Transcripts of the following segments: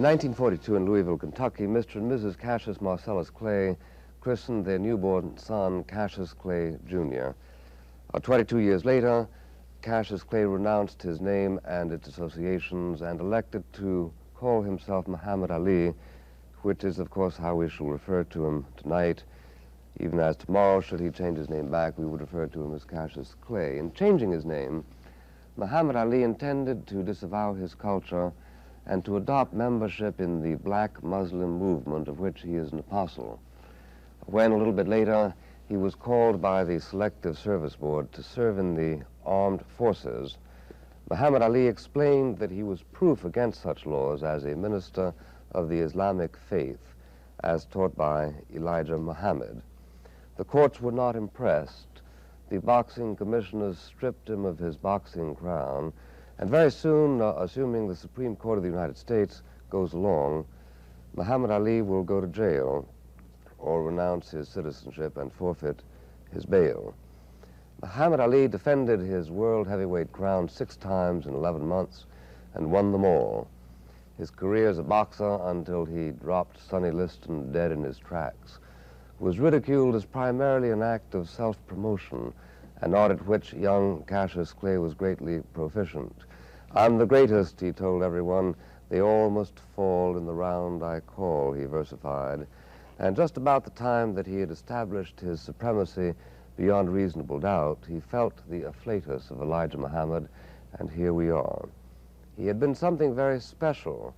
1942 in Louisville, Kentucky, Mr. and Mrs. Cassius Marcellus Clay christened their newborn son Cassius Clay, Jr. 22 years later, Cassius Clay renounced his name and its associations and elected to call himself Muhammad Ali, which is, of course, how we shall refer to him tonight, even as tomorrow, should he change his name back, we would refer to him as Cassius Clay. In changing his name, Muhammad Ali intended to disavow his culture and to adopt membership in the black Muslim movement of which he is an apostle. When, a little bit later, he was called by the Selective Service Board to serve in the armed forces, Muhammad Ali explained that he was proof against such laws as a minister of the Islamic faith, as taught by Elijah Muhammad. The courts were not impressed. The boxing commissioners stripped him of his boxing crown, and very soon, assuming the Supreme Court of the United States goes along, Muhammad Ali will go to jail or renounce his citizenship and forfeit his bail. Muhammad Ali defended his world heavyweight crown 6 times in 11 months and won them all. His career as a boxer, until he dropped Sonny Liston dead in his tracks, was ridiculed as primarily an act of self-promotion, an art at which young Cassius Clay was greatly proficient. "I'm the greatest," he told everyone. "They all must fall in the round I call," he versified. And just about the time that he had established his supremacy beyond reasonable doubt, he felt the afflatus of Elijah Muhammad, and here we are. He had been something very special.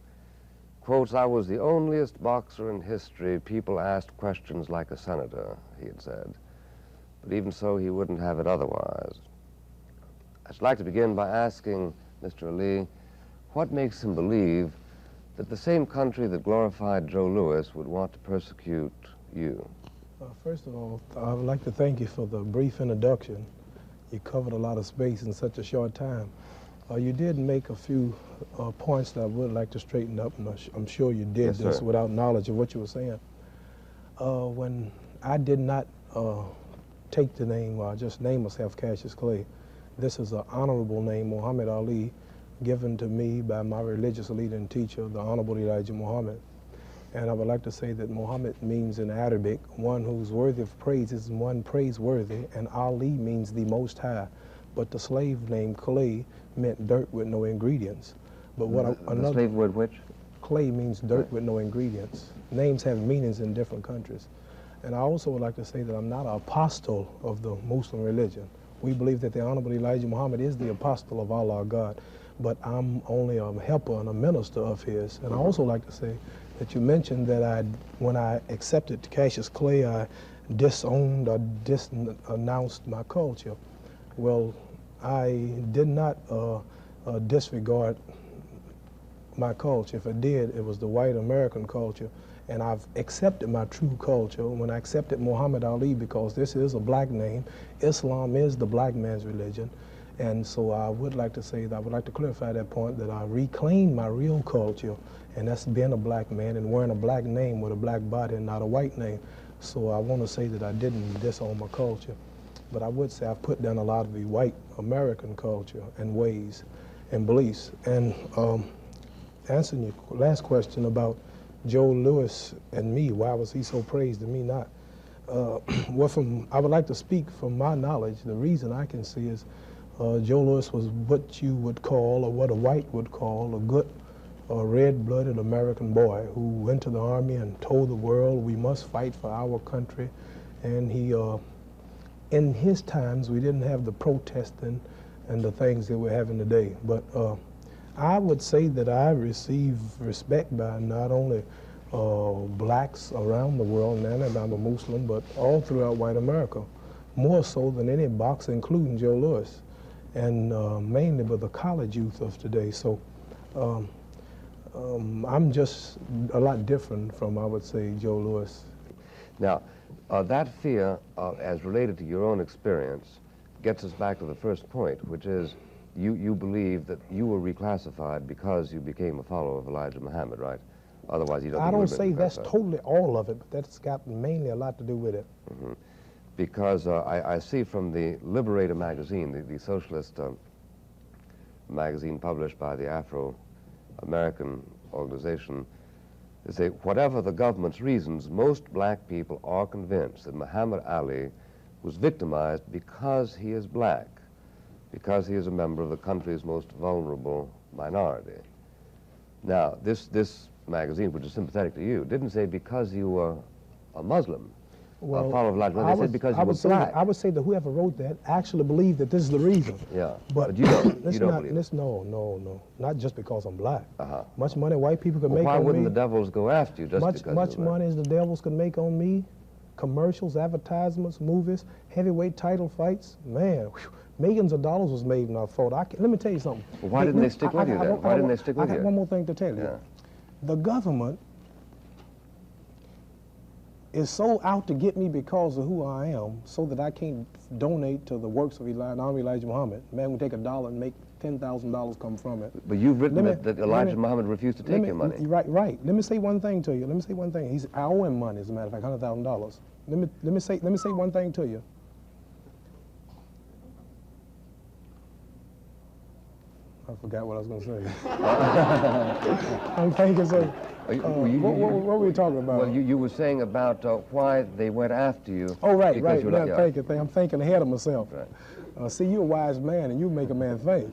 Quotes, "I was the onlyest boxer in history. People asked questions like a senator," he had said. But even so, he wouldn't have it otherwise. I should like to begin by asking Mr. Ali, what makes him believe that the same country that glorified Joe Louis would want to persecute you? First of all, I would like to thank you for the brief introduction. You covered a lot of space in such a short time. You did make a few points that I would like to straighten up, and I'm sure you did this without knowledge of what you were saying. When I did not take the name, or just name myself Cassius Clay, this is an honorable name, Muhammad Ali, given to me by my religious leader and teacher, the Honorable Elijah Muhammad. And I would like to say that Muhammad means in Arabic, one who's worthy of praise is one praiseworthy, and Ali means the Most High. But the slave name Clay meant dirt with no ingredients. But what the slave word which? Clay means dirt with no ingredients. Names have meanings in different countries. And I also would like to say that I'm not an apostle of the Muslim religion. We believe that the Honorable Elijah Muhammad is the apostle of Allah, God, but I'm only a helper and a minister of his. And I also like to say that you mentioned that when I accepted Cassius Clay, I disowned or disannounced my culture. Well, I did not disregard my culture. If I did, it was the white American culture. And I've accepted my true culture when I accepted Muhammad Ali, because this is a black name. Islam is the black man's religion. And so I would like to say that I would like to clarify that point, that I reclaimed my real culture, and that's being a black man and wearing a black name with a black body and not a white name. So I want to say that I didn't disown my culture. But I would say I've put down a lot of the white American culture and ways and beliefs. And answering your last question about Joe Louis and me, why was he so praised and me not? Well, I would like to speak from my knowledge. The reason I can see is Joe Louis was what you would call, or what a white would call, a good red-blooded American boy who went to the army and told the world we must fight for our country. And he, in his times, we didn't have the protesting and the things that we're having today. But I would say that I receive respect by not only blacks around the world, and I'm a Muslim, but all throughout white America, more so than any boxer, including Joe Louis, and mainly with the college youth of today. So I'm just a lot different from, I would say, Joe Louis. Now, that fear, as related to your own experience, gets us back to the first point, which is you believe that you were reclassified because you became a follower of Elijah Muhammad, right? Otherwise, you don't. I don't say that's totally all of it, but that's got mainly a lot to do with it. Mm-hmm. Because I see from the Liberator magazine, the socialist magazine published by the Afro-American organization, They say, whatever the government's reasons, most black people are convinced that Muhammad Ali was victimized because he is black, because he is a member of the country's most vulnerable minority. Now, this magazine, which is sympathetic to you, didn't say because you were a Muslim, a follower of light. They said because you were black. I would say that whoever wrote that actually believed that this is the reason. Yeah, but you don't believe it. No, not just because I'm black. Much money white people could make why on me. wouldn't the devils go after you just because much money as the devils could make on me? Commercials, advertisements, movies, heavyweight title fights. Man, whew, millions of dollars was made when I fought. Let me tell you something. Well, why didn't they stick with you then? Why didn't they stick with you? I got one more thing to tell you. Yeah. The government is so out to get me because of who I am, so that I can't donate to the works of Elijah Muhammad. Man, we take $1 and make $10,000 come from it. But you've written that Elijah Muhammad refused to take your money. Right. Let me say one thing to you. Let me say one thing. I owe him money, as a matter of fact, $100,000. Let me say one thing to you. I forgot what I was going to say. I'm thinking so. What were we talking about? Well, you were saying about why they went after you. Oh, right. I'm thinking ahead of myself. Right. See, you're a wise man, and you make a man think.